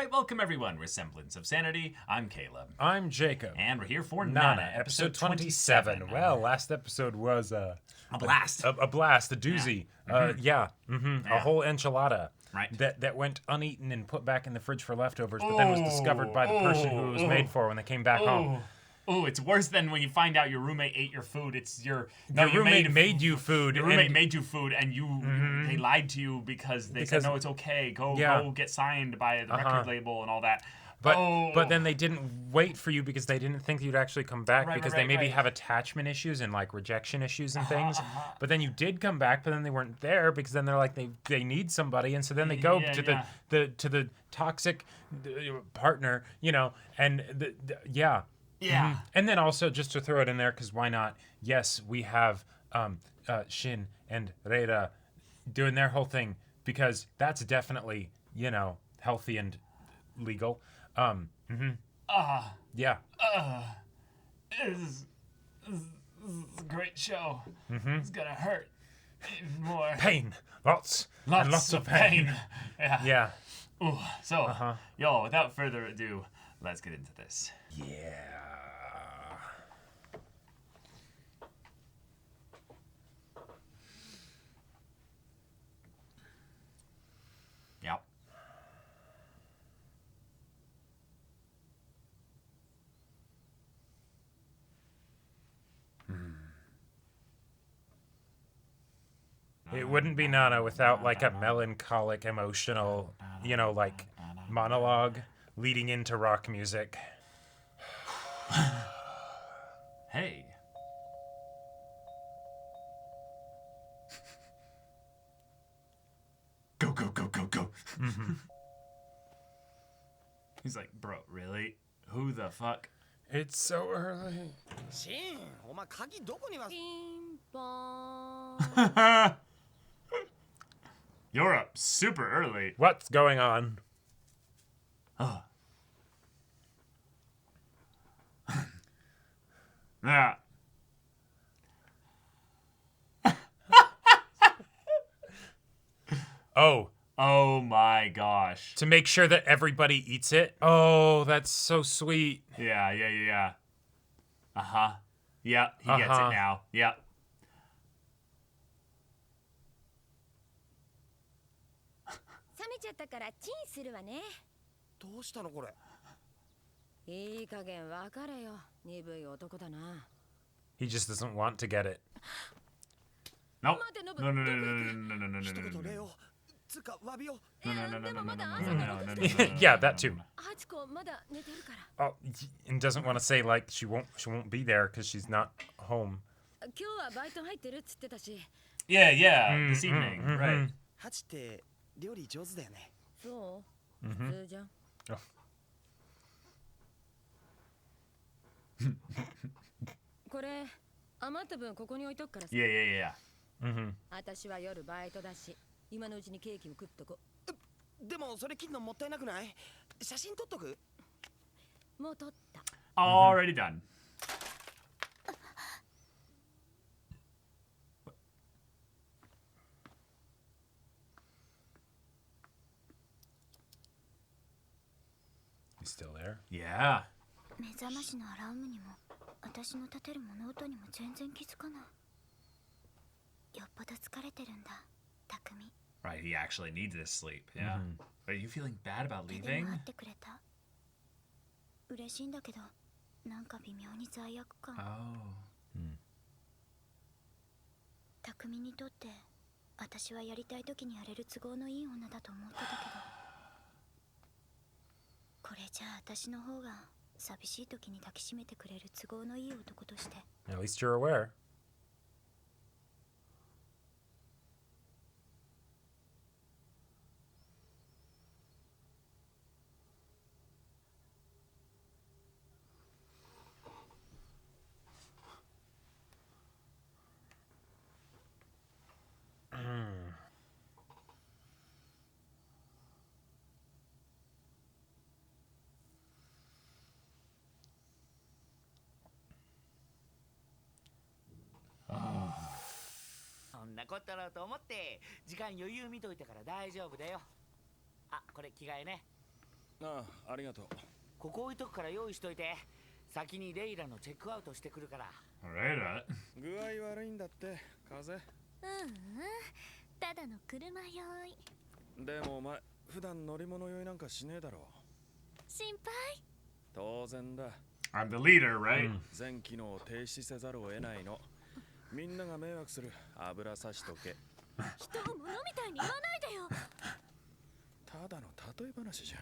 right, welcome everyone. We're Semblance of Sanity. I'm Caleb. I'm Jacob. And we're here for Nana, episode 27. Well, last episode was a blast. A blast, a doozy. Yeah. A whole enchilada. Right. That went uneaten and put back in the fridge for leftovers, but then was discovered by the person who it was made for when they came back home. Oh, it's worse than when you find out your roommate ate your food. It's your roommate made you food. Your roommate made you food, and they lied to you because they said no, it's okay. Go get signed by the record label and all that. But then they didn't wait for you because they didn't think you'd actually come back because they maybe have attachment issues and like rejection issues and things. But then you did come back, but then they weren't there because then they're like they need somebody, and so then they go to the toxic partner, and Yeah. And then also, just to throw it in there, because why not? Yes, we have Shin and Reira doing their whole thing because that's definitely, healthy and legal. Yeah. This is a great show. It's gonna hurt even more. Pain. Lots of pain. Yeah. Ooh, so, without further ado, let's get into this. Yeah. Yep. It wouldn't be Nana without like a melancholic, emotional, like monologue leading into rock music. Hey. Go, go, go, go, go. He's like, bro, really? Who the fuck? It's so early. Shin, お前鍵どこに忘れ？ピンポーン You're up super early. What's going on? Yeah. Oh my gosh. To make sure that everybody eats it? Oh, that's so sweet. Yeah. Uh-huh. Yep, he gets it now. Yep. 冷めちゃったからチンするわね。どうしたのこれ？いい加減別れよ。鈍い男だな。 He just doesn't want to get it. Nope. 待てノブ。 No, no, no, no, no, no, no, no, 一 no, 言 no, 礼 no. を。つか詫びを。 No, no, no, no, で no, も no, ま no, だ no, 朝 no, から no, 起 no, きて no, no, る。 Yeah, that too. ハチコまだ寝てるから。 Oh, and doesn't want to say like she won't be there because she's not home. 今日はバイト入ってるっつってたし。 Yeah, this evening, right. ハチって料理上手だよね。そう普通じゃん。これ余った分ここに置いとくからさ。 Yeah. 私は夜バイトだし、今のうちにケーキも食っとこ。でもそれ切るのもったいなくない？写真撮っとく？もう撮った。 Already done. He's still there? Yeah. 目覚ましのアラームにも私の立てる物音にも全然気づかない。よっぽど疲れてるんだ、匠。 Right, he actually needs this sleep. Yeah. Are you feeling bad about 手で leaving? も会ってくれた。嬉しいんだけど、なんか微妙に罪悪感。 Oh. 匠にとって私はやりたい時にやれる都合のいい女だと思ってたけど、これじゃあ私の方が寂しい時に抱きしめてくれる都合のいい男として。 At least you're aware.そんなことだろうと思って時間余裕見といたから大丈夫だよ。あ、これ着替えね。ああ、ありがとう。ここ置いとくから用意しといて。先にレイラのチェックアウトしてくるから。Alright. 具合悪いんだって、風邪。ただの車酔い。でもお前、普段乗り物酔いなんかしねえだろ。心配？当然だ。I'm the leader, right? 全機能を停止せざるを得ないの。みんなが迷惑する。油さしとけ。人を物みたいに言わないでよ。ただの例え話じゃん。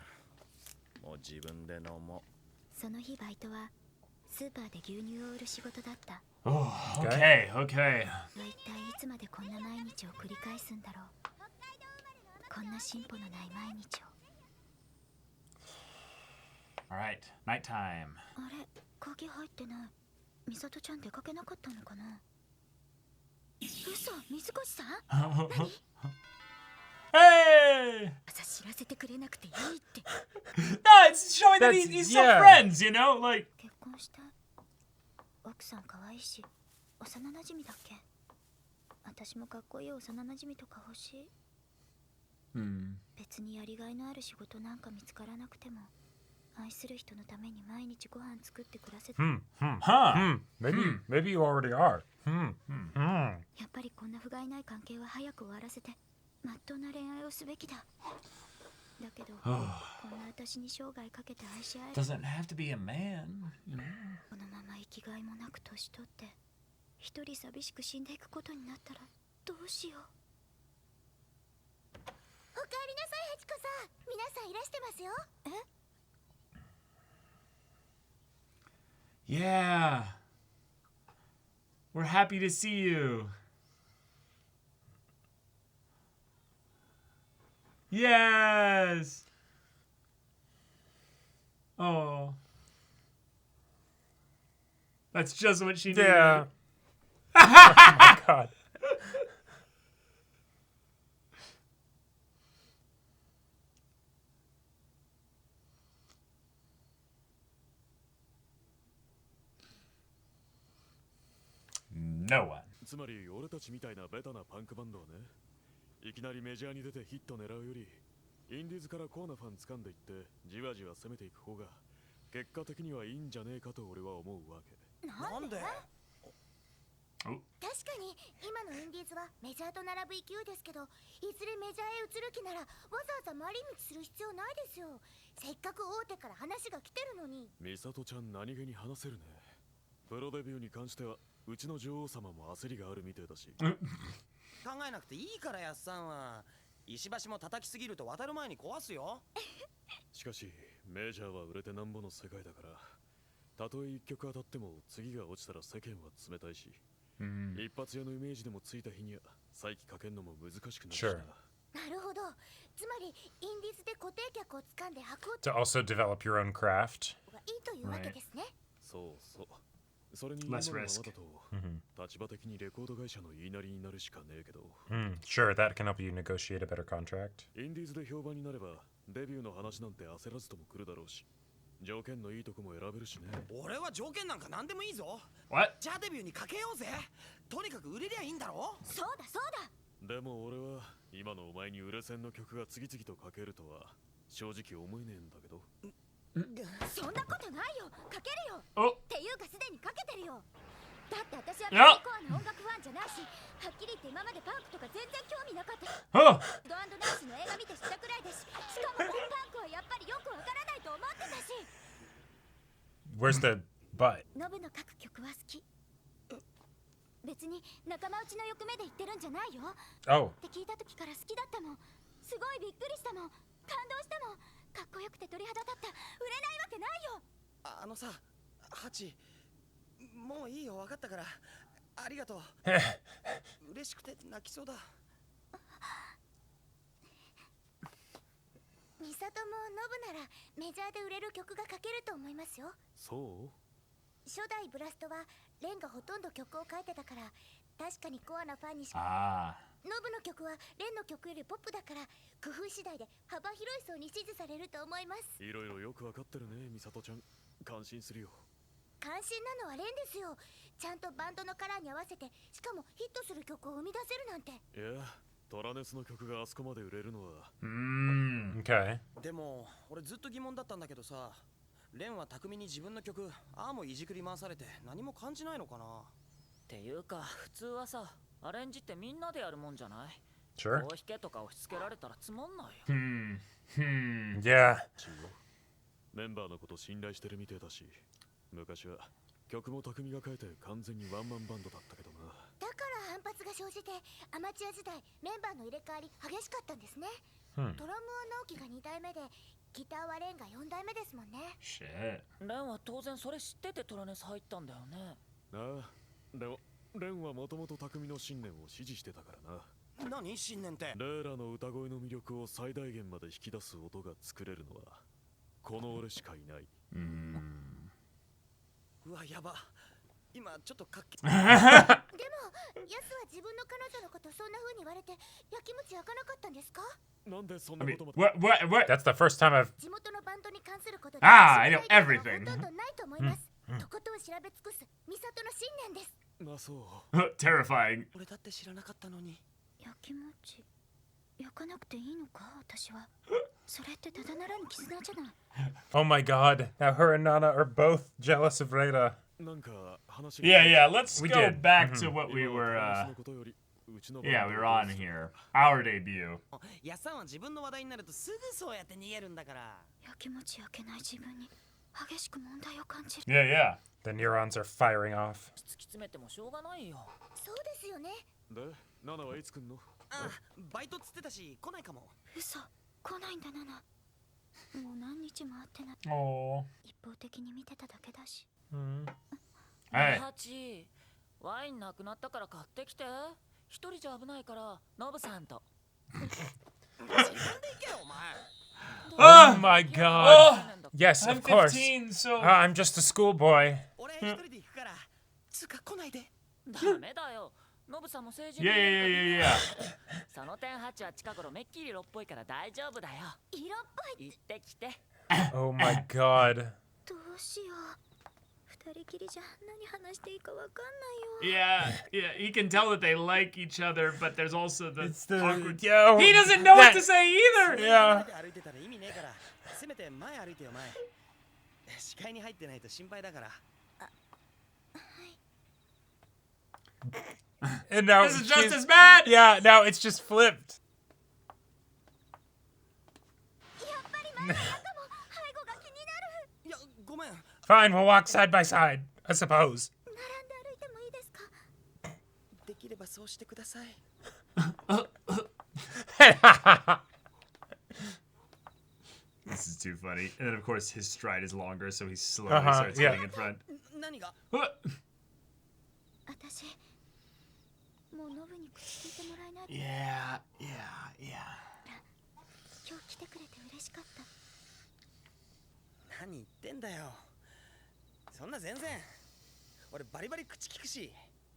もう自分で飲もう。その日バイトはスーパーで牛乳を売る仕事だった。Oh, okay. 一体いつまでこんな毎日を繰り返すんだろう。こんな進歩のない毎日を。Alright, nighttime. あれ、鍵入ってない。美里ちゃん出かけなかったのかな。嘘、水越さん？Hey! 朝知らせてくれなくていいって。No, it's showing that he's still friends, you know? Like. 結婚したい。奥さん可愛いし、幼馴染だっけ。私もかっこいい幼馴染とか欲しい。別にやりがいのある仕事なんか見つからなくても、愛する人のために毎日ご飯作って暮らせて。Maybe you already are. やっぱりこんな不甲斐ない関係は早く終わらせて、まっとうな恋愛をすべきだ。だけど、こんな私に生涯かけて愛し合える。 Doesn't have to be a man, you know. このまま生きがいもなく年取って、一人寂しく死んでいくことになったらどうしよう。おかえりなさい、ハチコさん。皆さんいらしてますよ。Yeah. We're happy to see you. Yes. Oh. That's just what she needed. Yeah. Oh my god. No one. つまり俺たちみたいなベタなパンクバンドはね、いきなりメジャーに出てヒット狙うより、インディーズからコアなファン掴んでいってじわじわ攻めていく方が結果的にはいいんじゃねえかと俺は思うわけ。なんで？確かに今のインディーズはメジャーと並ぶ勢いですけど、いずれメジャーへ移る気ならわざわざ回り道する必要ないですよ。せっかく大手から話が来てるのに。美里ちゃん何気に話せるね。プロデビューに関してはうちの女王様も焦りがあるみてえだし。考えなくていいから、やっさんは。石橋も叩きすぎると渡る前に壊すよ。しかしメジャーは売れてなんぼの世界だから、たとえ一曲当たっても次が落ちたら世間は冷たいし、一発屋のイメージでもついた日には再起かけんのも難しくなるしな。なるほど。つまりインディーズで固定客を掴んで箔を To also develop your own craft. がいいというわけですね。そうそう。それに今 Less のままだ risk. と立場的にレコード会社の言いなりになるしかねえけど、 Sure, that can help you negotiate a better contract. インディーズで評判になればデビューの話なんて焦らずとも来るだろうし、条件のいいとこも選べるしね。俺は条件なんか何でもいいぞ。 What? じゃあデビューにかけようぜ。とにかく売れりゃいいんだろ。そうだそうだ。でも俺は今のお前に売れ線の曲が次々とかけるとは正直思えねえんだけど。そんなことないよ。かけるよ。おっていうかすでにかけてるよ。だって私はやっコアな音楽ファンじゃないし、はっきり言って今までパンクとか全然興味なかった。 Oh. ドアンドナンシーの映画見て知ったくらいだし、しかもパンクはやっぱりよくわからないと思ってたし。 Where's the but? ノブの書く曲は好き。別に仲間内の欲目で言ってるんじゃないよ。 Oh. って聞いた時から好きだったもん。すごいびっくりしたもん。感動したもん。かっこよくて鳥肌立った。売れないわけないよ。あのさ、ハチ、もういいよ、分かったから。ありがとう。嬉しくて泣きそうだ。ミサトもノブならメジャーで売れる曲が書けると思いますよ。そう？初代ブラストはレンがほとんど曲を書いてたから、確かにコアなファンにしか。Ah. ノブの曲はレンの曲よりポップだから、工夫次第で幅広い層に支持されると思います。いろいろよくわかってるね、美里ちゃん。感心するよ。関心なのはレンですよ。ちゃんとバンドのカラーに合わせて、しかもヒットする曲を生み出せるなんて。いや、トラネスの曲があそこまで売れるのは。Okay. でも俺ずっと疑問だったんだけどさ、レンは匠に自分の曲ああもいじくり回されて何も感じないのかな。っていうか普通はさ、アレンジってみんなでやるもんじゃない？ Sure. こう弾けとか押し付けられたらつまんないよ。Yeah. メンバーのこと信頼してるみてえだし、昔は曲も匠が書いて完全にワンマンバンドだったけどな。だから反発が生じてアマチュア時代メンバーの入れ替わり激しかったんですね。ドラムは直樹が2代目でギターはレンが4代目ですもんね。Shit. レンは当然それ知っててトラネス入ったんだよね。ああ、でもレンはもともと匠の信念を支持してたからな。何信念って。レーラの歌声の魅力を最大限まで引き出す音が作れるのはこの俺しかいない。うわやば、今ちょっとかっけでもヤスは自分の彼女のことそんな風に言われてやきもち焼かなかったんですか？なんでそん I な mean, ことまで。 what? That's the first time I've. 地元のバンドに関することで I know 知らないことは everything. ほとんどないと思います。とことん調べ尽くすミサトの信念です。まあそう。Terrifying. 俺だって知らなかったのに。やきもち焼かなくていいのか私は。それってただならぬ絆じゃない。Oh my god. Now her and Nana are both jealous of Reda. なんか話が。 Yeah, let's We go did. back to what we 今 were, はトラネスのことよりうちのバンド yeah, を we were どう on する here. Our debut. ヤスさんは自分の話題になるとすぐそうやって逃げるんだから。やきもち焼けない自分に激しく問題を感じる。 Yeah, yeah. The neurons are firing off. 突き詰めてもしょうがないよ。そうですよね。で、ナナはいつ来んの？あ、バイトつってたし来ないかも。嘘、来ないんだな。もう何日も会ってない。 Oh. 一方的に見てただけだし。 Hey. ハチ、ワインなくなったから買ってきて。一人じゃ危ないからノブさんと。 Oh my god. Yes, I'm of course. 15, so... I'm just a schoolboy. 俺一人で行くから。つか来ないで。ダメだよ。ノブさんも成人 Yeah, yeah, yeah, yeah, その点ハチは近頃めっきり色っぽいから大丈夫だよ。色っぽい。行ってきて。 Oh my god. どうしよう。二人きりじゃ何話していいかわかん yeah. Yeah, you can tell that they like each other, but there's also the It's the awkward... yo. He doesn't know what that- to say either! Yeah. 歩いてたら意味ねえから。せめて前歩いてよ前。視界に入ってないと心配だから。 And now This is just she's- as bad! Yeah, now it's just flipped. やっぱり前の中も背後が気になる。いや、ごめん。 Fine, we'll walk side by side, I suppose. 並んで歩いてもいいですか？できればそうしてください。 This is too funny. And then, of course, his stride is longer, so he slowly Uh-huh, starts yeah. getting in front. 何が？ What? 私もうノブに口聞いてもらえないと。 Yeah, yeah. 今日来てくれて嬉しかった。何言ってんだよ。そんな全然。俺バリバリ口聞くし。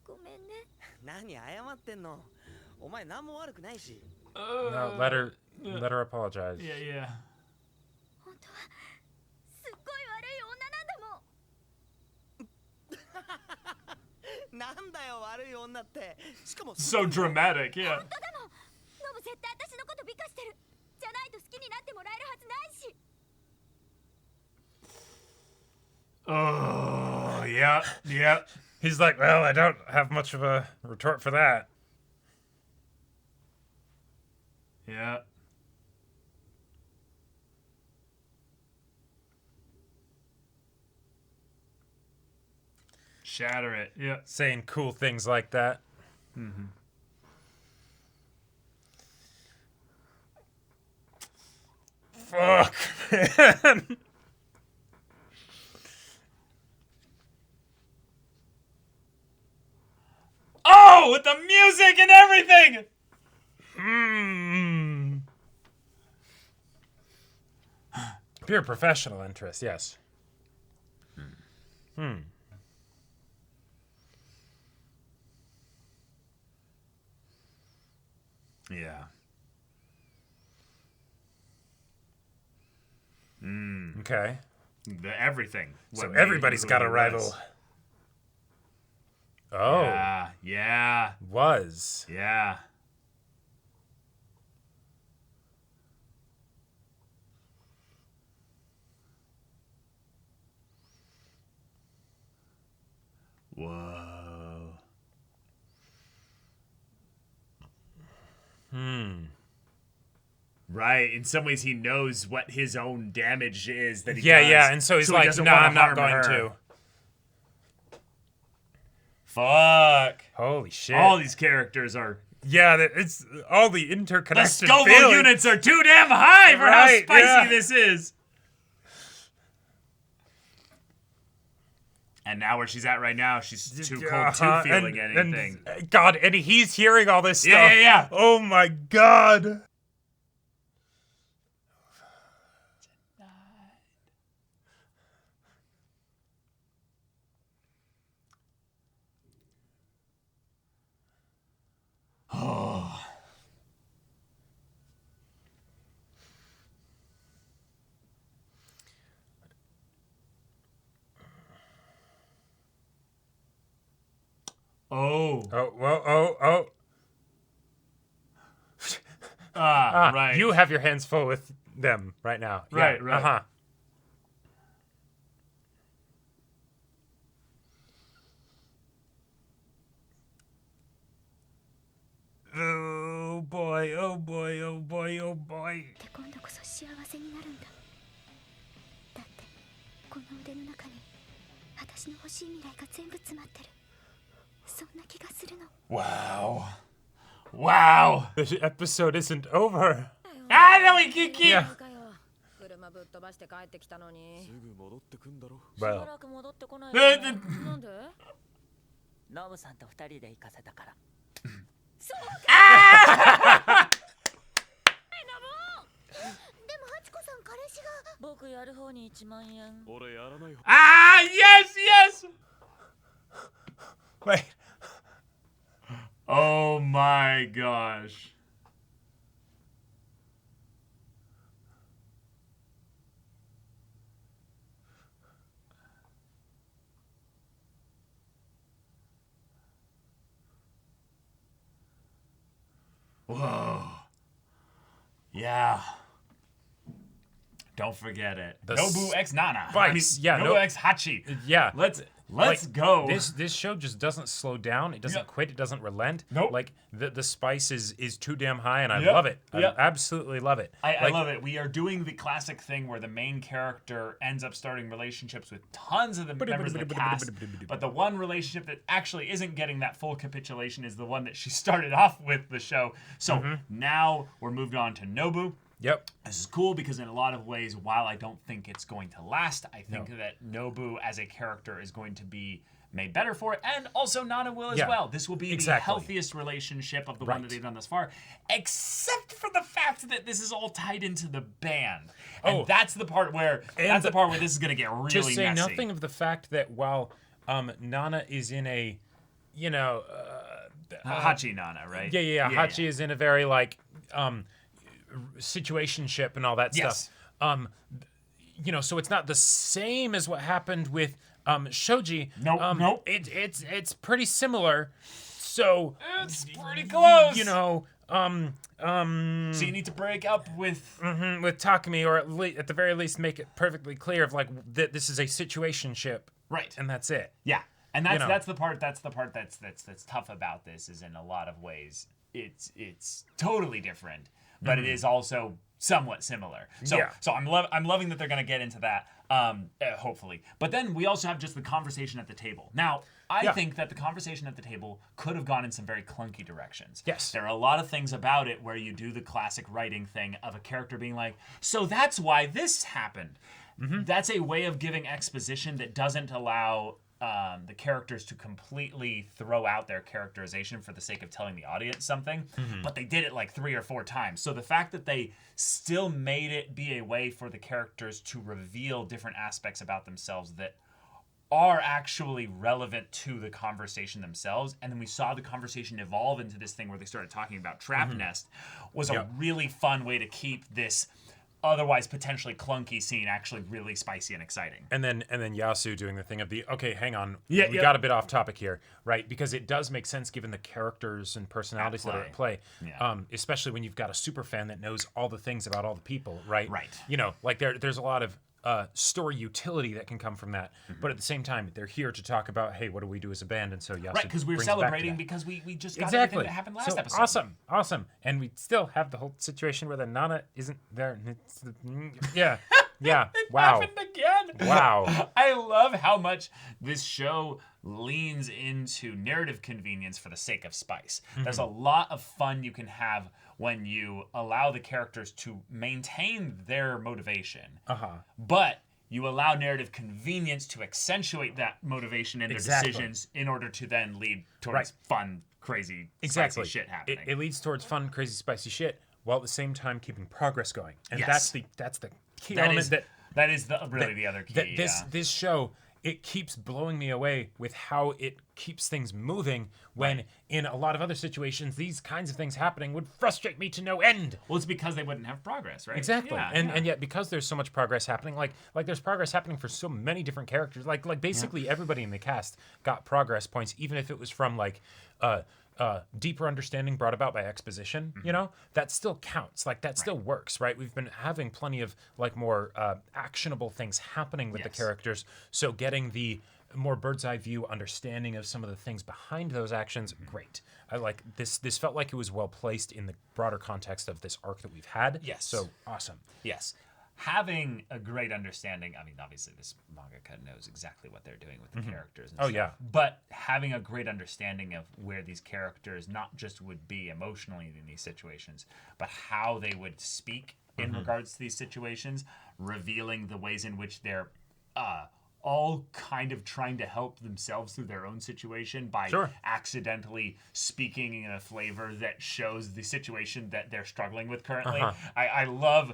ごめんね。何謝ってんの。お前何も悪くないし。 No, let her apologize. Yeah, yeah. 本当はすっごい悪い女なんだもん。なんだよ悪い女って。しかも So dramatic, yeah. 本当だもん。ノブ絶対私のこと美化してる。じゃないと好きになってもらえるはずないし。 Oh, yeah, yeah. He's like, well, I don't have much of a retort for that. Yeah. Shatter it. Yeah. Saying cool things like that. Fuck, man. Oh, with the music and everything! Pure professional interest, yes. Yeah. Okay. The everything. So What made everybody's who got he a was. rival. Oh, Yeah, yeah, was. yeah. Right. In some ways, he knows what his own damage is that he does. Yeah, and so he's like, doesn't no, wanna I'm not harm going her. to. Fuck. Holy shit. All these characters are... Yeah, it's all the interconnected The Scoville feelings. units are too damn high for how spicy this is. And now where she's at right now, she's too cold to feeling anything. God, and he's hearing all this stuff. Yeah. Oh my God. Oh. Right. You have your hands full with them right now. Right, Yeah. right. Uh-huh. Oh boy.で今度こそ幸せになるんだ。だってこの腕の中に私の欲しい未来が全部詰まってる。そんな気がするの。 Wow. This episode isn't over. No, we can keep... Yeah. 車ぶっ飛ばして帰ってきたのに。すぐ戻ってくんだろ。しば Well, らく戻ってこないよね。なんで？ノブさんと二人で行かせたから。でもハチコさん彼氏が。僕やる方に1万円。俺やらない方。 Yes. wait. Oh my gosh. Whoa. Yeah. Don't forget it. The Nobu X Nana. spikes. Yeah, Nobu X Hachi. Yeah. Let's Like, go. This show just doesn't slow down. It doesn't quit. It doesn't relent. Nope. Like the spice is too damn high, and I Yep. love it. Yep. I absolutely love it. I love it. We are doing the classic thing where the main character ends up starting relationships with tons of the members of the cast, but the one relationship that actually isn't getting that full capitulation is the one that she started off with the show. So now we're moved on to Nobu. Yep. This is cool because in a lot of ways, while I don't think it's going to last, I think that Nobu as a character is going to be made better for it, and also Nana will as well. This will be the healthiest relationship of the one that they've done thus far, except for the fact that this is all tied into the band. And that's the part where this is going to get really messy. To say nothing of the fact that while Nana is in a, Hachi Nana, right? Yeah. Hachi is in a very situationship and all that stuff. So it's not the same as what happened with Shoji. Nope. It's pretty similar. So it's pretty close. So you need to break up with Takumi, or at the very least make it perfectly clear of that this is a situationship, right? And that's it. Yeah, and that's the part that's tough about this. Is in a lot of ways it's totally different, but it is also somewhat similar. So I'm loving that they're gonna get into that. Hopefully. But then we also have just the conversation at the table. Now, I think that the conversation at the table could have gone in some very clunky directions. Yes. There are a lot of things about it where you do the classic writing thing of a character being like, so that's why this happened. That's a way of giving exposition that doesn't allow the characters to completely throw out their characterization for the sake of telling the audience something, but they did it like 3 or 4 times. So the fact that they still made it be a way for the characters to reveal different aspects about themselves that are actually relevant to the conversation themselves, and then we saw the conversation evolve into this thing where they started talking about Trap Nest, was a really fun way to keep this otherwise potentially clunky scene actually really spicy and exciting. And then Yasu doing the thing of hang on, we got a bit off topic here, right? Because it does make sense given the characters and personalities that are at play, especially when you've got a super fan that knows all the things about all the people, right? Right. There's a lot of story utility that can come from that. But at the same time, they're here to talk about, hey, what do we do as a band? And so Yasu because we're brings it back to celebrating that. because we just got everything that happened last So episode. Awesome. And we still have the whole situation where the Nana isn't there. Yeah. Wow. Happened again. Wow. I love how much this show leans into narrative convenience for the sake of spice. There's a lot of fun you can have when you allow the characters to maintain their motivation, but you allow narrative convenience to accentuate that motivation in their decisions in order to then lead towards fun, crazy, spicy shit happening. It leads towards fun, crazy, spicy shit, while at the same time keeping progress going. And Yes. that's the key element that is really the other key. This show, it keeps blowing me away with how it keeps things moving when in a lot of other situations these kinds of things happening would frustrate me to no end. Well, it's because they wouldn't have progress, right? Exactly. And yet because there's so much progress happening, like there's progress happening for so many different characters. Like basically everybody in the cast got progress points, even if it was from deeper understanding brought about by exposition, that still counts. Like that still works, right? We've been having plenty of more actionable things happening with the characters. So getting the more bird's eye view understanding of some of the things behind those actions, great. I like this. This felt like it was well placed in the broader context of this arc that we've had. Yes. So awesome. Yes. Having a great understanding, I mean, obviously this mangaka knows exactly what they're doing with the characters and stuff. But having a great understanding of where these characters not just would be emotionally in these situations, but how they would speak in regards to these situations, revealing the ways in which they're all kind of trying to help themselves through their own situation by accidentally speaking in a flavor that shows the situation that they're struggling with currently. I love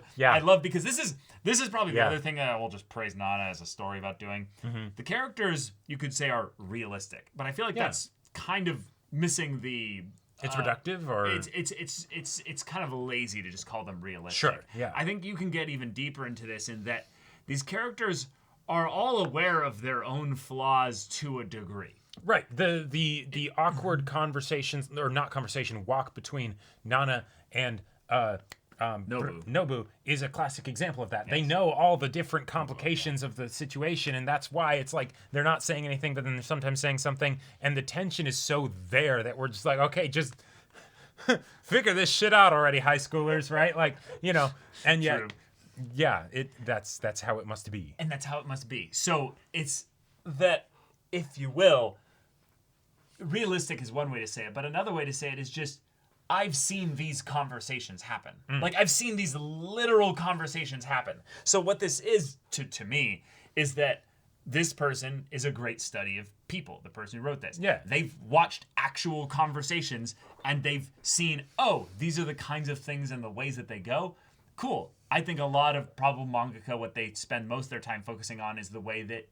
because this is probably the other thing that I will just praise Nana as a story about doing. The characters, you could say, are realistic, but I feel like that's kind of missing the it's reductive, or it's kind of lazy to just call them realistic. Sure, yeah. I think you can get even deeper into this in that these characters are all aware of their own flaws to a degree. Right. The awkward conversations, or not conversation, walk between Nana and Nobu is a classic example of that. Yes. They know all the different complications of the situation, and that's why it's like they're not saying anything, but then they're sometimes saying something, and the tension is so there that we're just like, okay, just figure this shit out already, high schoolers, right? Like, and yet... True. Yeah, that's how it must be. And that's how it must be. So it's that, if you will, realistic is one way to say it, but another way to say it is just, I've seen these conversations happen. Like, I've seen these literal conversations happen. So what this is, to me, is that this person is a great study of people, the person who wrote this. Yeah. They've watched actual conversations, and they've seen, oh, these are the kinds of things and the ways that they go. Cool. I think a lot of probably mangaka, what they spend most of their time focusing on is the way that,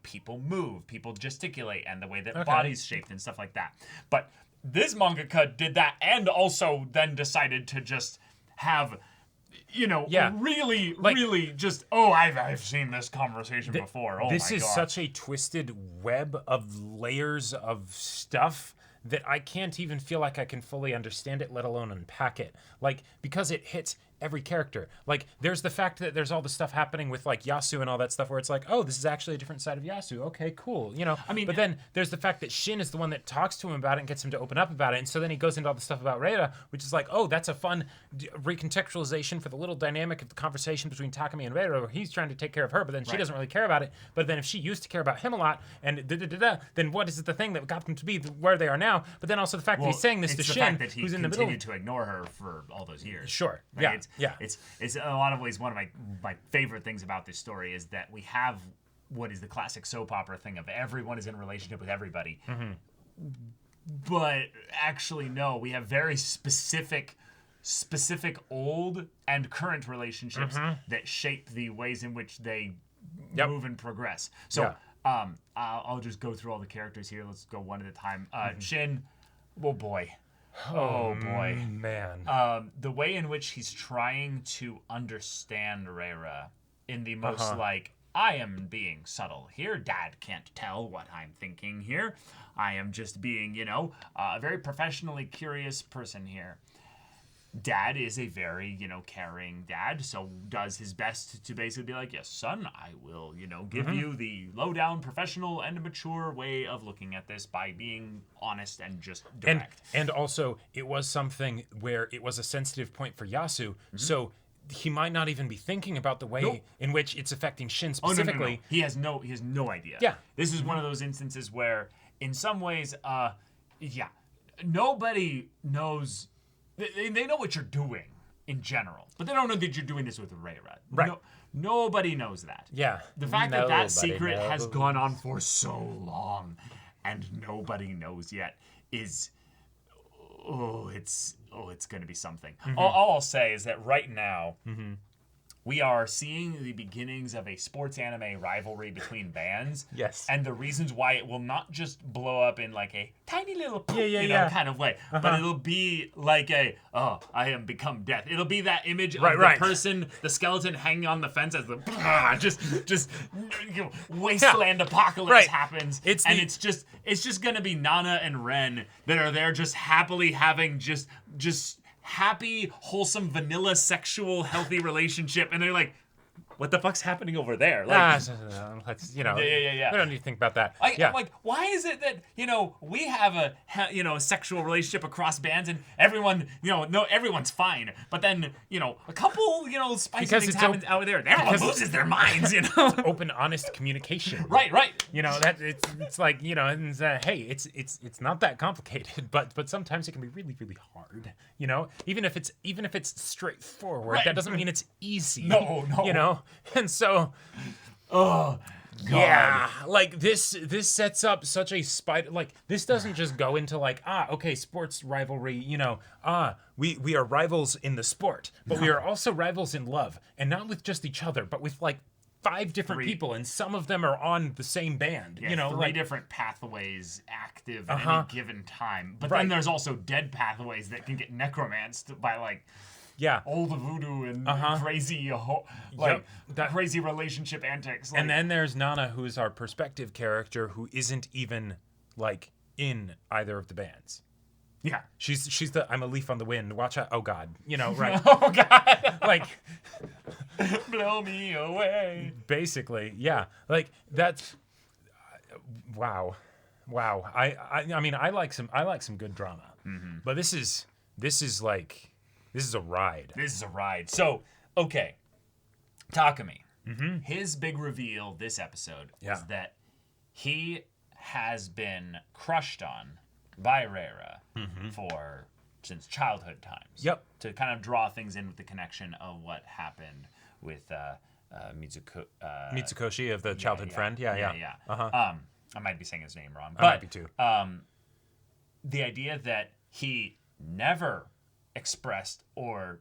people move, people gesticulate, and the way that bodies shaped and stuff like that. But this mangaka did that, and also then decided to just have, really just, I've seen this conversation before. Oh, this my is God. such a twisted web of layers of stuff that I can't even feel like I can fully understand it, let alone unpack it. Like, because it hits every character. Like, there's the fact that there's all the stuff happening with, like, Yasu and all that stuff where it's like, oh, this is actually a different side of Yasu. Okay, cool. But then there's the fact that Shin is the one that talks to him about it and gets him to open up about it. And so then he goes into all the stuff about Reira, which is like, oh, that's a fun recontextualization for the little dynamic of the conversation between Takumi and Reira, where he's trying to take care of her, but then she doesn't really care about it. But then if she used to care about him a lot, and then what is the thing that got them to be where they are now? But then also the fact that he's saying this to Shin, who's in the middle. Continued to ignore her for all those years. Sure. Like, It's in a lot of ways one of my favorite things about this story is that we have what is the classic soap opera thing of everyone is in a relationship with everybody. But actually, no, we have very specific old and current relationships that shape the ways in which they move and progress. So I'll just go through all the characters here. Let's go one at a time. Shin, oh boy. Oh boy, man! The way in which he's trying to understand Reira in the most I am being subtle here. Dad can't tell what I'm thinking here. I am just being, a very professionally curious person here. dad is a very, caring dad, so does his best to basically be like, yes, son, I will, give you the lowdown, professional, and mature way of looking at this by being honest and just direct. And also, it was something where it was a sensitive point for Yasu, so he might not even be thinking about the way in which it's affecting Shin specifically. No. He has no idea. Yeah. This is one of those instances where, in some ways, nobody knows. They know what you're doing in general, but they don't know that you're doing this with Reira. Right. Nobody knows that. Yeah. The fact that Nobody secret has knows. gone on for so long and nobody knows yet is, it's going to be something. All I'll say is that right now, we are seeing the beginnings of a sports anime rivalry between bands. Yes. And the reasons why it will not just blow up in like a tiny little poop, kind of way, but it'll be like I am become death. It'll be that image of the person, the skeleton hanging on the fence as the just wasteland apocalypse happens. It's just gonna be Nana and Ren that are there just happily having just happy, wholesome, vanilla, sexual, healthy relationship, and they're like, what the fuck's happening over there? Like, let's, yeah. We don't need to think about that. I'm like, why is it that, we have a sexual relationship across bands and everyone, everyone's fine. But then, a couple, spicy things happen out there and everyone loses their minds, Open, honest communication. Right. That it's like, and, hey, it's not that complicated, but sometimes it can be really, really hard. Even if it's straightforward, that doesn't mean it's easy. No. And so, oh God. Yeah, like this sets up such a spider. Like this doesn't just go into like okay, sports rivalry. We are rivals in the sport, but we are also rivals in love, and not with just each other, but with like 5 different people, and some of them are on the same band. Yeah, 3 different pathways active at any given time. But then there's also dead pathways that can get necromanced by like. Yeah, all the voodoo and crazy, crazy relationship antics. And then there's Nana, who's our perspective character, who isn't even like in either of the bands. Yeah, she's the I'm a leaf on the wind. Watch out! Oh God, right? Oh God, like blow me away. Basically, yeah. Like that's wow. I mean, I like some good drama, but this is like. This is a ride. So, okay. Takumi. His big reveal this episode is that he has been crushed on by Reira since childhood times. Yep. To kind of draw things in with the connection of what happened with Mitsukoshi of the childhood friend. Yeah. I might be saying his name wrong. But, I might be too. The idea that he never expressed or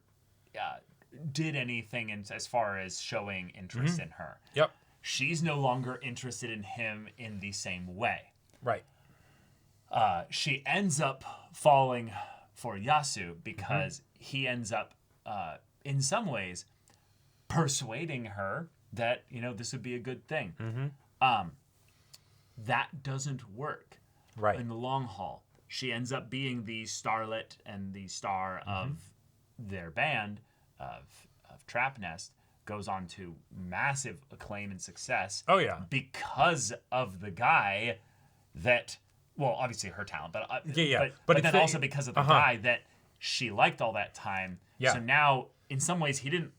did anything as far as showing interest in her. Yep. She's no longer interested in him in the same way. Right. She ends up falling for Yasu because he ends up, in some ways, persuading her that, this would be a good thing. That doesn't work in the long haul. She ends up being the starlet and the star of their band of Trap Nest, goes on to massive acclaim and success. Oh yeah, because of the guy that, well, obviously her talent, but but then also because of the guy that she liked all that time. Yeah. So now, in some ways, he didn't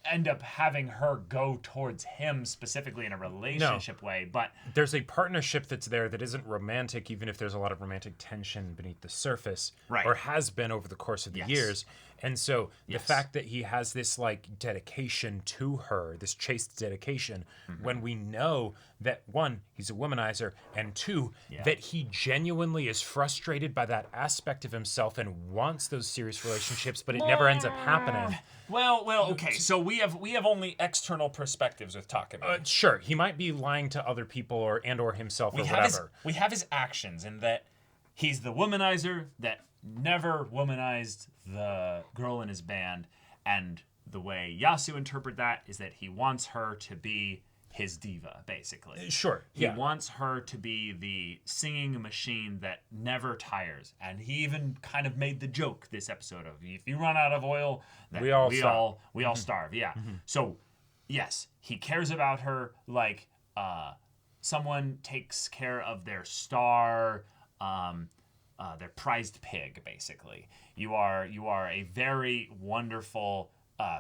end up having her go towards him specifically in a relationship way, but there's a partnership that's there that isn't romantic, even if there's a lot of romantic tension beneath the surface, or has been over the course of the years. And so the fact that he has this dedication to her, this chaste dedication, when we know that 1, he's a womanizer, and 2, that he genuinely is frustrated by that aspect of himself and wants those serious relationships, but it never ends up happening. Well, okay. So we have only external perspectives with Takumi. Sure, he might be lying to other people or himself or whatever. We have his actions in that he's the womanizer that never womanized the girl in his band, and the way Yasu interpret that is that he wants her to be his diva, basically. Sure. He wants her to be the singing machine that never tires. And he even kind of made the joke this episode of, if you run out of oil, then we all starve. Yeah. So, yes, he cares about her like someone takes care of their star, their prized pig, basically. You are a very wonderful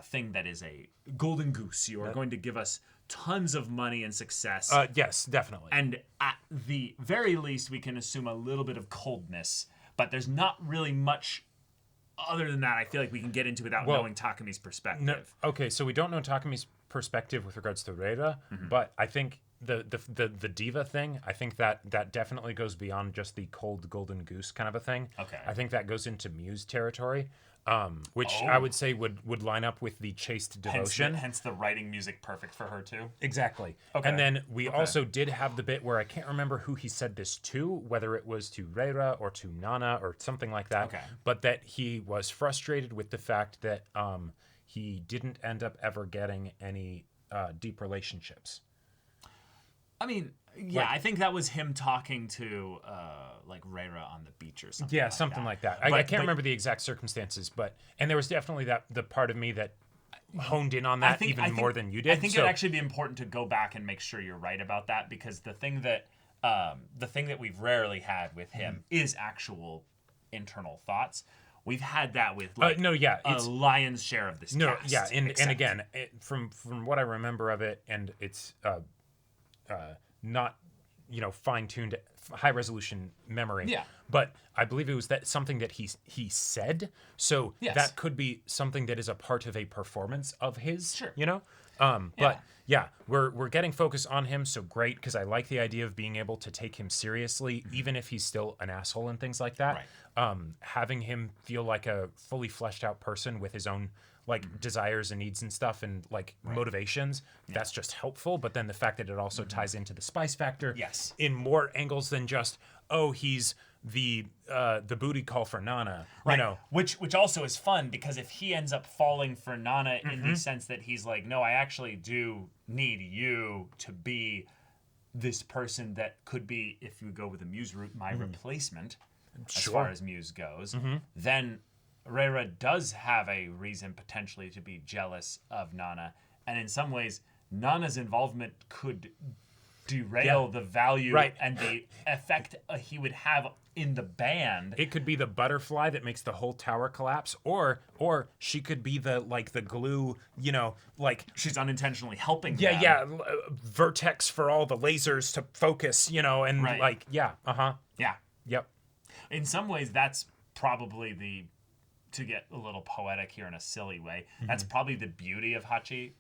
thing that is a golden goose. You are going to give us tons of money and success. Yes, definitely. And at the very least, we can assume a little bit of coldness, but there's not really much other than that I feel like we can get into without knowing Takami's perspective. No, okay, so we don't know Takami's perspective with regards to Reira, but I think the diva thing, I think that definitely goes beyond just the cold golden goose kind of a thing. Okay. I think that goes into Muse territory. Which I would say would line up with the chaste devotion. Hence the writing music perfect for her too. Exactly. Okay. And then we also did have the bit where I can't remember who he said this to, whether it was to Reira or to Nana or something like that. Okay. But that he was frustrated with the fact that he didn't end up ever getting any deep relationships. I mean, yeah, I think that was him talking to like Reira on the beach or something. Yeah, something like that. I can't remember the exact circumstances, and there was definitely the part of me that honed in on that more than you did. I think it'd actually be important to go back and make sure you're right about that, because the thing that we've rarely had with him is actual internal thoughts. We've had that with a lion's share of this cast. And again, from what I remember of it, and it's not fine-tuned high-resolution memory. Yeah. But I believe it was something that he said. So that could be something that is a part of a performance of his. Sure. But yeah, we're getting focus on him, so great, because I like the idea of being able to take him seriously, even if he's still an asshole and things like that. Right. Having him feel like a fully fleshed out person with his own desires and needs and stuff and motivations, that's just helpful. But then the fact that it also ties into the spice factor in more angles than just, he's the booty call for Nana, which also is fun, because if he ends up falling for Nana in the sense that he's like, no, I actually do need you to be this person that could be, if you go with the Muse route, my replacement as far as Muse goes, then Reira does have a reason potentially to be jealous of Nana, and in some ways Nana's involvement could derail the value and the effect he would have in the band. It could be the butterfly that makes the whole tower collapse, or she could be the glue, she's unintentionally helping them. Vertex for all the lasers to focus, and in some ways that's probably to get a little poetic here in a silly way, that's probably the beauty of Hachi,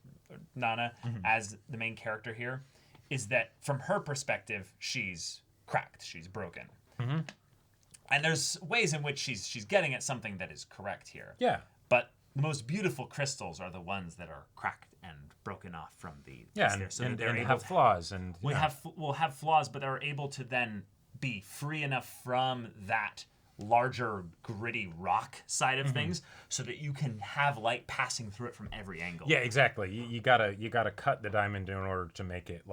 Nana, as the main character here, is that from her perspective, she's cracked, she's broken. And there's ways in which she's getting at something that is correct here. Yeah. But the most beautiful crystals are the ones that are cracked and broken off from the... and have flaws. And will have flaws, but they're able to then be free enough from that larger gritty rock side of things, so that you can have light passing through it from every angle. Yeah, exactly. You gotta cut the diamond in order to make it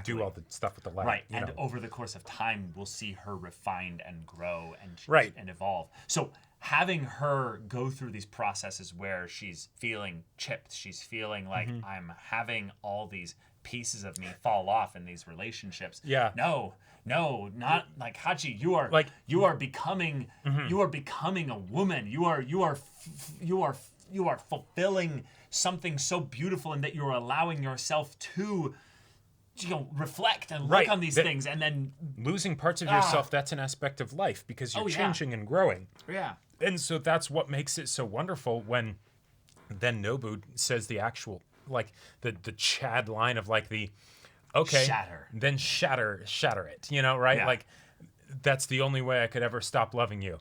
do all the stuff with the light. Right. And over the course of time, we'll see her refined and grow and evolve. So having her go through these processes where she's feeling chipped, she's feeling like I'm having all these pieces of me fall off in these relationships. Yeah. No, not like Hachi. You are becoming a woman. You are fulfilling something so beautiful, and that you're allowing yourself to reflect and look on these things, and then losing parts of yourself. That's an aspect of life, because you're changing and growing. Yeah. And so that's what makes it so wonderful when then Nobu says the actual the Chad line of shatter. Then shatter it, right? Yeah. That's the only way I could ever stop loving you.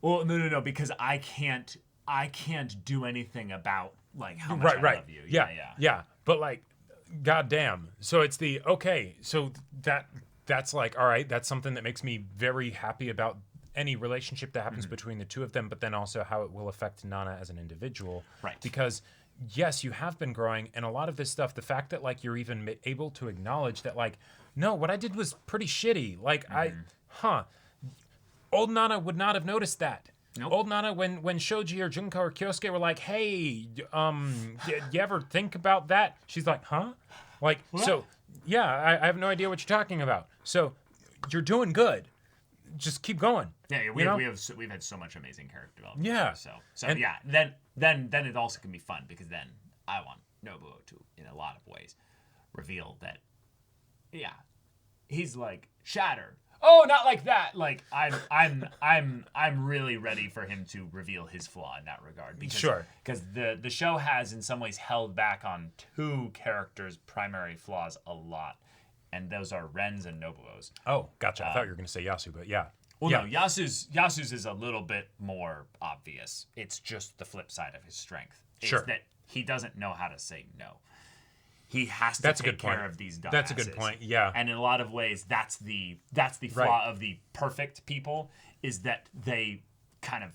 Well, no, because I can't do anything about how much I love you. Yeah. But goddamn. So it's so that's all right, that's something that makes me very happy about any relationship that happens between the two of them, but then also how it will affect Nana as an individual. Right. Because yes, you have been growing, and a lot of this stuff, the fact that like you're even able to acknowledge that like, no, what I did was pretty shitty. Like old Nana would not have noticed that. Nope. Old Nana, when Shoji or Junko or Kyosuke were like, hey, you ever think about that? She's like, huh? Like, what? So, yeah, I have no idea what you're talking about. So, you're doing good. Just keep going. Yeah, we've had so much amazing character development. Yeah. So yeah, then it also can be fun because then I want Nobuo to, in a lot of ways, reveal that, yeah, he's like shattered. Oh, not like that. Like I'm really ready for him to reveal his flaw in that regard. Because the show has in some ways held back on two characters' primary flaws a lot, and those are Ren's and Nobuo's. Oh, gotcha. I thought you were going to say Yasu, but yeah. Well, no, Yasu's is a little bit more obvious. It's just the flip side of his strength. It's that he doesn't know how to say no. He has to take care of these dumbasses. That's a good point, yeah. And in a lot of ways, that's the flaw of the perfect people, is that they kind of...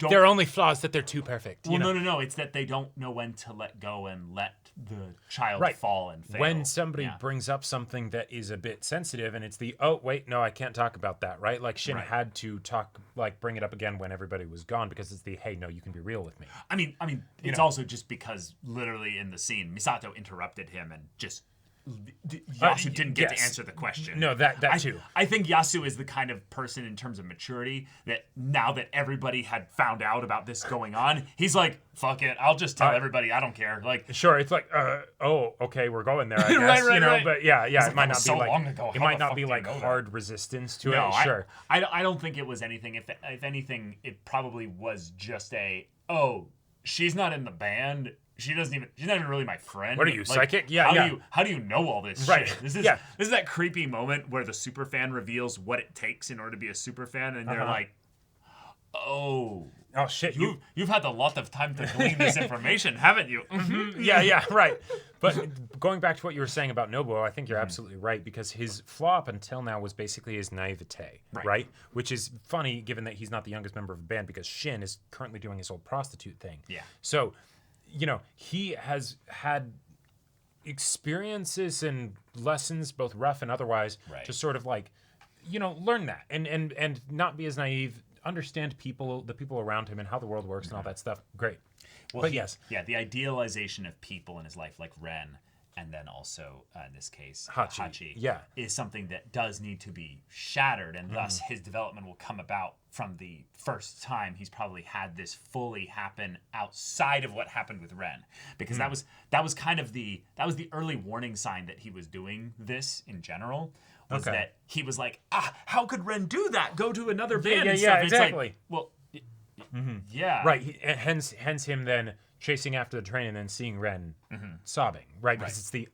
Their only flaw is that they're too perfect. Well, no. It's that they don't know when to let go and let the child fall and fail. When somebody brings up something that is a bit sensitive and it's oh, wait, no, I can't talk about that, right? Like Shin had to bring it up again when everybody was gone because it's hey, no, you can be real with me. I mean, it's also just because literally in the scene, Misato interrupted him and just... Yasu didn't get to answer the question. No, that too. I think Yasu is the kind of person in terms of maturity that now that everybody had found out about this going on, he's like, fuck it, I'll just tell everybody, I don't care. Like, sure, it's like, oh, okay, we're going there, I guess. right. But yeah, it might not be like long ago. It might not be like hard resistance to it. Sure. I don't think it was anything. If anything, it probably was just she's not in the band. She's not even really my friend. What are you, psychic? Yeah, How do you know all this shit? This is that creepy moment where the superfan reveals what it takes in order to be a superfan, and they're like, oh shit, you've had a lot of time to glean this information, haven't you? Mm-hmm. Yeah, right. But going back to what you were saying about Nobuo, I think you're absolutely right, because his flaw up until now was basically his naivete, right? Which is funny given that he's not the youngest member of the band, because Shin is currently doing his old prostitute thing. Yeah. So, he has had experiences and lessons, both rough and otherwise, to sort of learn that and not be as naive, understand the people around him and how the world works and all that stuff. Great. Well, but yes. Yeah, the idealization of people in his life, like Ren, and then also, in this case, Hachi, is something that does need to be shattered, and thus his development will come about from the first time he's probably had this fully happen outside of what happened with Ren, because that was kind of the early warning sign that he was doing this in general. Was that he was like, how could Ren do that? Go to another band and stuff. Exactly. It's like, right. Hence him then chasing after the train and then seeing Ren sobbing, right? Because it's the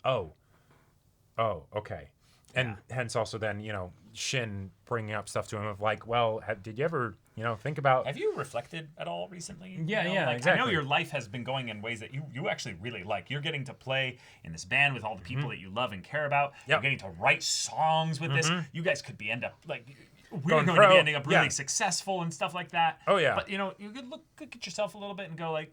okay, and hence also then Shin bringing up stuff to him of like, well, did you ever think about? Have you reflected at all recently? Yeah, like, exactly. I know your life has been going in ways that you actually really like. You're getting to play in this band with all the people that you love and care about. You're getting to write songs with this. You guys could be ending up really successful and stuff like that. Oh yeah. But you could look at yourself a little bit and go like,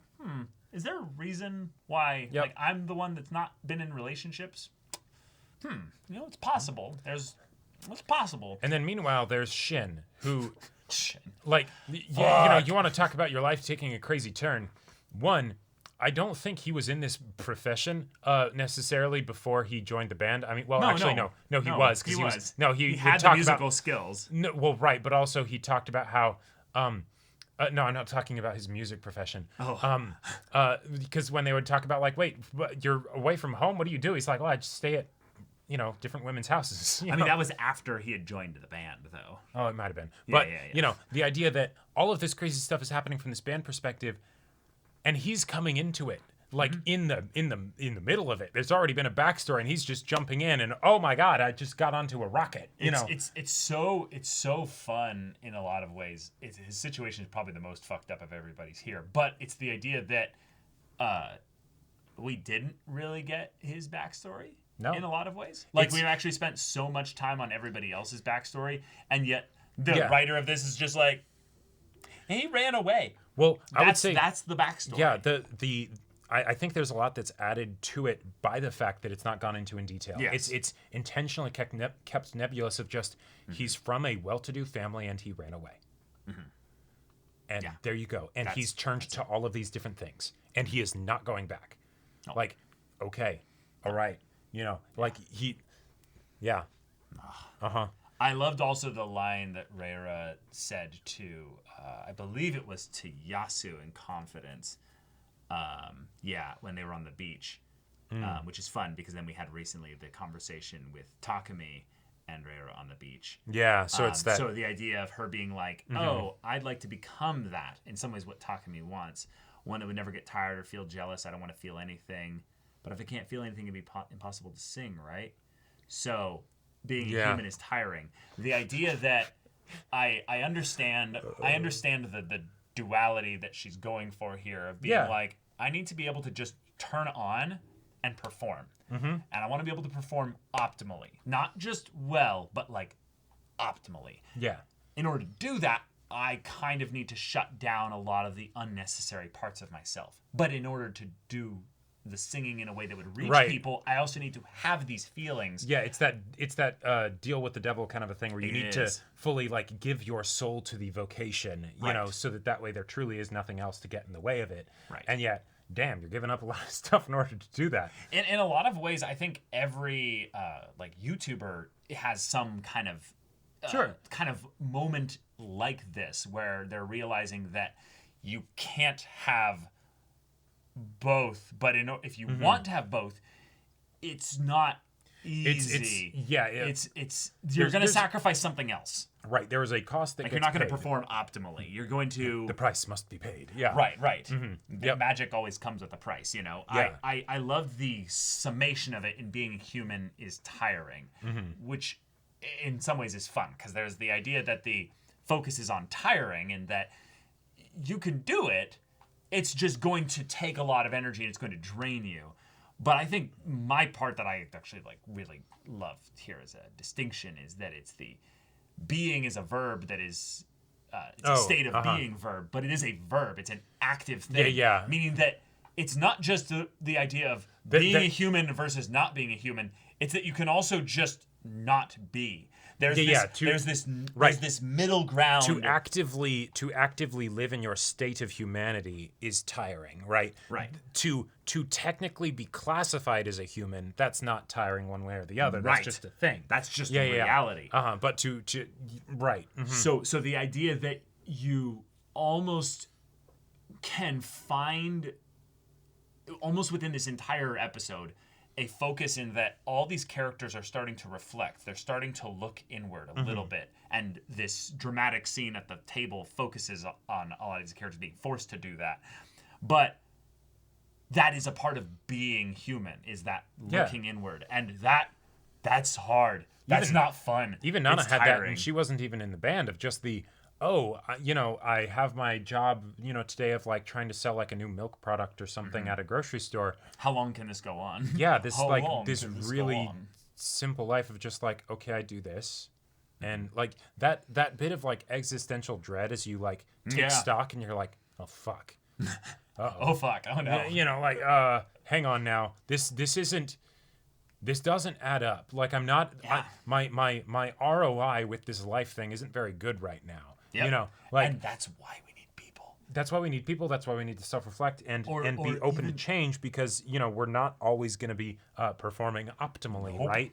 is there a reason why like I'm the one that's not been in relationships? It's possible. It's possible. And then meanwhile, there's Shin, who, like, you want to talk about your life taking a crazy turn. One, I don't think he was in this profession necessarily before he joined the band. I mean, well, no, he was. He was. He had the musical skills. No, well, right, but also he talked about how. No, I'm not talking about his music profession. Because when they would talk about like, wait, you're away from home. What do you do? He's like, well, I just stay at different women's houses. I mean, that was after he had joined the band, though. Oh, it might have been. But, the idea that all of this crazy stuff is happening from this band perspective, and he's coming into it, like, in the middle of it. There's already been a backstory, and he's just jumping in, and, oh, my God, I just got onto a rocket, It's so fun in a lot of ways. His situation is probably the most fucked up of everybody's here. But it's the idea that we didn't really get his backstory. No. In a lot of ways. Like, we've actually spent so much time on everybody else's backstory, and yet the writer of this is just like, he ran away. Well, I would say that's the backstory. Yeah, the I think there's a lot that's added to it by the fact that it's not gone into in detail. Yes. It's intentionally kept nebulous of just he's from a well-to-do family and he ran away. And there you go. And he's turned to all of these different things. And he is not going back. No. Like, okay, all right. You know, like I loved also the line that Reira said to, I believe it was to Yasu in confidence. When they were on the beach, which is fun because then we had recently the conversation with Takumi and Reira on the beach. Yeah, so it's that. So the idea of her being like, oh, I'd like to become that. In some ways, what Takumi wants. One that would never get tired or feel jealous. I don't want to feel anything. But if I can't feel anything, it'd be impossible to sing, right? So being human is tiring. The idea that I understand the duality that she's going for here of being like, I need to be able to just turn on and perform. And I want to be able to perform optimally. Not just well, but like optimally. Yeah. In order to do that, I kind of need to shut down a lot of the unnecessary parts of myself. But in order to do the singing in a way that would reach people, I also need to have these feelings. Yeah, it's that deal with the devil kind of a thing where you need to fully like give your soul to the vocation, you know, so that way there truly is nothing else to get in the way of it. Right. And yet, damn, you're giving up a lot of stuff in order to do that. In a lot of ways, I think every like YouTuber has some kind of moment like this where they're realizing that you can't have both, but if you want to have both, it's not easy. It's you're going to sacrifice something else. Right, there is a cost that like gets you're not going paid. to perform optimally. You're going to the price must be paid. Yeah. Right. The magic always comes with a price, you know. Yeah. I love the summation of it in being human is tiring, which in some ways is fun because there's the idea that the focus is on tiring and that you can do it. It's just going to take a lot of energy and it's going to drain you. But I think my part that I actually like really love here as a distinction is that it's the being is a verb that is it's a state of being verb, but it is a verb. It's an active thing. Yeah. Meaning that it's not just the idea of being a human versus not being a human. It's that you can also just not be. There's this middle ground. To actively live in your state of humanity is tiring, right? Right. To technically be classified as a human, that's not tiring one way or the other. That's just a thing. That's just reality. But to right. So the idea that you almost can find almost within this entire episode a focus in that all these characters are starting to reflect. They're starting to look inward a little bit. And this dramatic scene at the table focuses on a lot of these characters being forced to do that. But that is a part of being human, is that looking inward. And that's hard. That's not fun. Even Nana had that, and she wasn't even in the band, of just the, I have my job, today of like trying to sell like a new milk product or something at a grocery store. How long can this go on? Yeah, this really simple life of just like, okay, I do this. And like that bit of like existential dread as you like take stock and you're like, oh fuck. Oh fuck. Oh no. Hang on now. This doesn't add up. Like I'm not my ROI with this life thing isn't very good right now. Yep. And that's why we need people. That's why we need people. That's why we need to self-reflect and be open to change because, we're not always going to be performing optimally, right?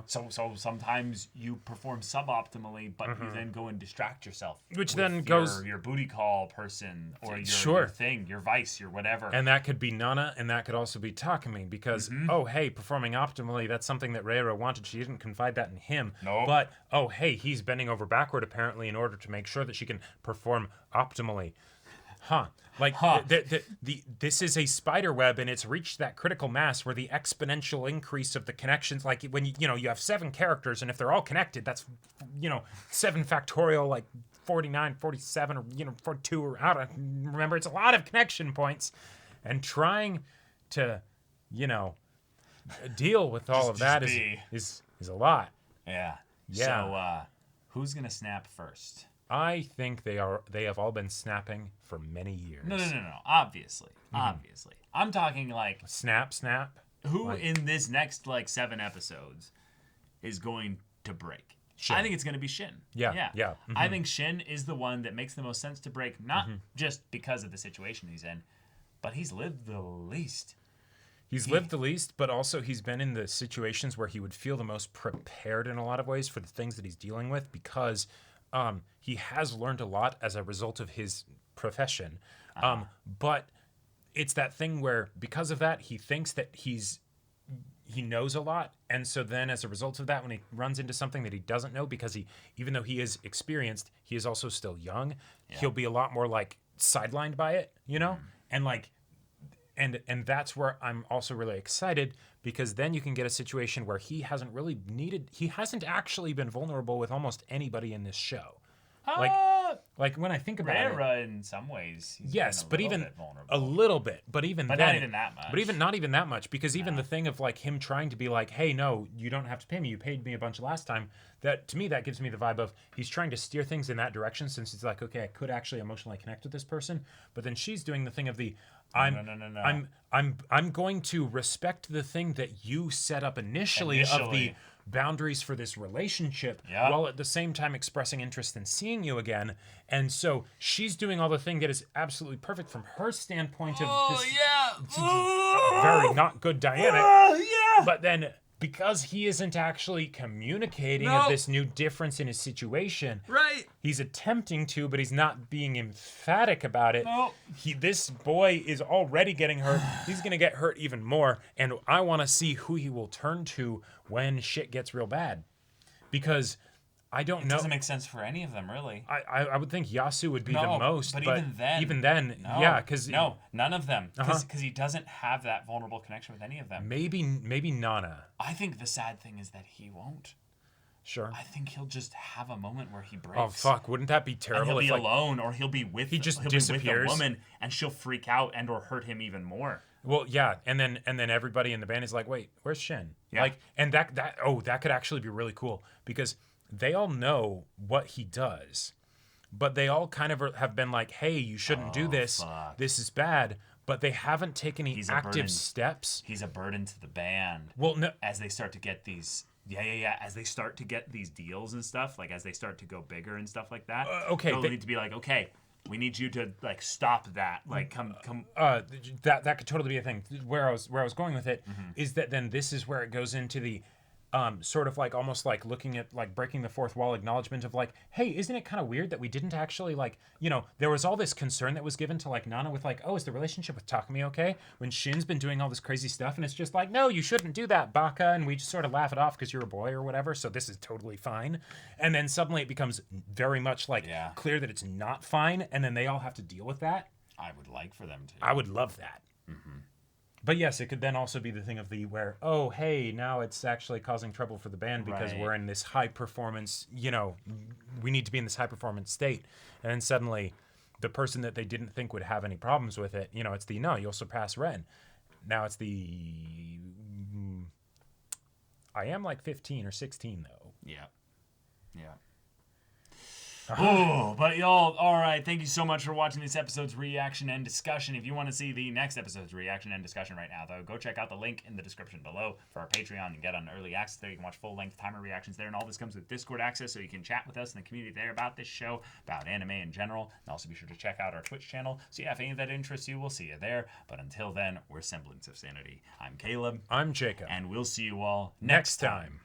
So sometimes you perform suboptimally, but you then go and distract yourself. Which with then goes your booty call person or your thing, your vice, your whatever. And that could be Nana, and that could also be Takumi, because performing optimally, that's something that Reira wanted. She didn't confide that in him. No. But he's bending over backward apparently in order to make sure that she can perform optimally. This is a spider web, and it's reached that critical mass where the exponential increase of the connections, like when you have 7 characters, and if they're all connected, that's 7 factorial, like 49, 47, or 42, or I don't remember. It's a lot of connection points, and trying to deal with all of that is a lot. Yeah. So who's gonna snap first? I think they have all been snapping for many years. No. Obviously. I'm talking like Snap. who in this next like 7 episodes is going to break. Shin. I think it's going to be Shin. Yeah. I think Shin is the one that makes the most sense to break, not just because of the situation he's in, but he's lived the least. He's lived the least, but also he's been in the situations where he would feel the most prepared in a lot of ways for the things that he's dealing with, because he has learned a lot as a result of his profession. But it's that thing where because of that, he thinks that he knows a lot. And so then as a result of that, when he runs into something that he doesn't know, because even though he is experienced, he is also still young, he'll be a lot more like sidelined by it, you know? And like, and that's where I'm also really excited, because then you can get a situation where he hasn't actually been vulnerable with almost anybody in this show. Like when I think about Rhaenyra in some ways. Yes, but even bit vulnerable. a little bit, but then, not even that much. But even not even that much, because even the thing of like him trying to be like, hey, no, you don't have to pay me. You paid me a bunch last time. That to me, that gives me the vibe of he's trying to steer things in that direction, since he's like, okay, I could actually emotionally connect with this person. But then she's doing the thing of the I'm going to respect the thing that you set up initially. Of the boundaries for this relationship, while at the same time expressing interest in seeing you again. And so she's doing all the thing that is absolutely perfect from her standpoint of this very not good dynamic. But then because he isn't actually communicating of this new difference in his situation, he's attempting to, but he's not being emphatic about it. This boy is already getting hurt. He's going to get hurt even more. And I want to see who he will turn to when shit gets real bad. Because I don't know. It doesn't make sense for any of them, really. I would think Yasu would be the most. But even then, yeah. Because none of them. Because he doesn't have that vulnerable connection with any of them. Maybe Nana. I think the sad thing is that he won't. Sure. I think he'll just have a moment where he breaks. Oh fuck! Wouldn't that be terrible? And he'll be alone, or he'll be with. He just he'll disappears. Be with a woman, and she'll freak out and or hurt him even more. Well, yeah, and then everybody in the band is like, "Wait, where's Shin?" Yeah. Like, and that could actually be really cool, because they all know what he does, but they all kind of have been like, "Hey, you shouldn't do this. Fuck. This is bad." But they haven't taken any active steps. He's a burden to the band. Well, no, as they start to get these. As they start to get these deals and stuff, like as they start to go bigger and stuff like that, they'll need to be like, okay, we need you to like stop that. Like, come. That could totally be a thing. Where I was going with it is that then this is where it goes into the sort of like almost like looking at like breaking the fourth wall acknowledgement of like, hey, isn't it kind of weird that we didn't actually like, there was all this concern that was given to like Nana with like, oh, is the relationship with Takumi okay? When Shin's been doing all this crazy stuff, and it's just like, no, you shouldn't do that, Baka, and we just sort of laugh it off because you're a boy or whatever, so this is totally fine. And then suddenly it becomes very much like clear that it's not fine, and then they all have to deal with that. I would like for them to. I would love that. But yes, it could then also be the thing of where, oh, hey, now it's actually causing trouble for the band because we're in this high performance, we need to be in this high performance state. And then suddenly the person that they didn't think would have any problems with it, it's you'll surpass Ren. Now it's I am like 15 or 16 though. Yeah. Oh, but y'all, all right. Thank you so much for watching this episode's reaction and discussion. If you want to see the next episode's reaction and discussion right now, though, go check out the link in the description below for our Patreon and get on early access there. You can watch full-length timer reactions there, and all this comes with Discord access, so you can chat with us in the community there about this show, about anime in general, and also be sure to check out our Twitch channel. So yeah, if any of that interests you, we'll see you there. But until then, we're Semblance of Sanity. I'm Caleb. I'm Jacob. And we'll see you all next time.